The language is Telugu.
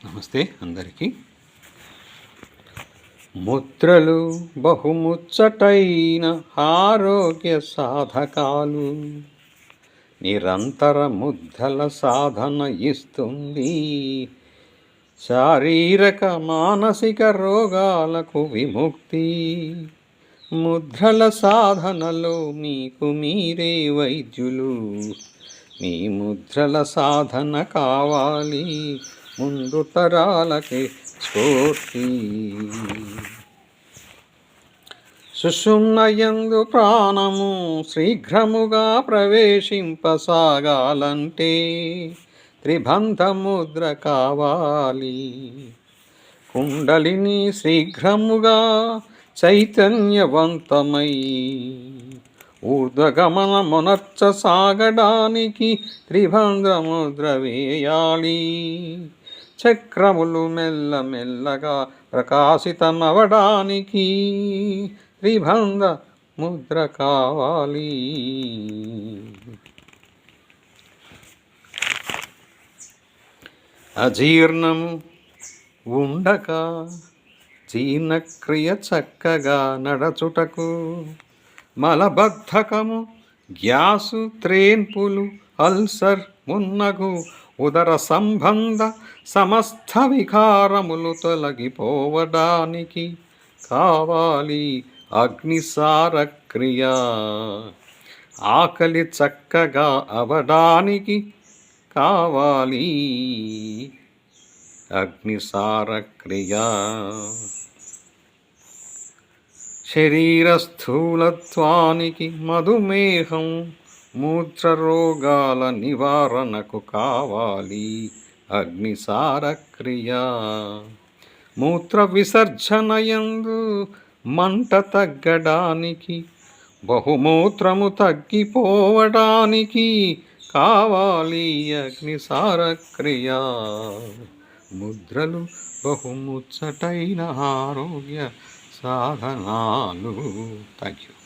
నమస్తే అందరికీ. ముద్రలు బహుముచ్చటైన ఆరోగ్య సాధకాలు, నిరంతర ముద్రల సాధన ఇస్తుంది శారీరక మానసిక రోగాలకు విముక్తి. ముద్రల సాధనలో మీకు మీరే వైద్యులు. మీ ముద్రల సాధన కావాలి ముందు తరాలకి స్ఫూర్తి. సుషుమ్నయందు ప్రాణము శీఘ్రముగా ప్రవేశింపసాగాలంటే త్రిబంధ ముద్ర కావాలి. కుండలిని శీఘ్రముగా చైతన్యవంతమై ఊర్ధ్వగమనమునర్చ సాగడానికి త్రిబంధ ముద్ర వేయాలి. చక్రములు మెల్లమెల్లగా ప్రకాశితమవడానికి త్రిబంధ ముద్ర కావాలి. అజీర్ణము ఉండక జీర్ణక్రియ చక్కగా నడచుటకు, మలబద్ధకము గ్యాసు త్రేన్పులు అల్సర్ మున్నగు ఉదర సంబంధ సమస్త వికారములు తొలగిపోవడానికి కావాలి అగ్నిసార క్రియ. ఆకలి చక్కగా అవడానికి కావాలి అగ్నిసార క్రియ. శరీర స్థూలత్వానికి మధుమేహం మూత్రరోగాల నివారణకు కావాలి అగ్నిసార క్రియ. మూత్ర విసర్జనయందు మంట తగ్గడానికి, బహుమూత్రము తగ్గిపోవడానికి కావాలి అగ్నిసార క్రియ. ముద్రలు బహుముచ్చటైన ఆరోగ్య సాధనాలు. Thank you.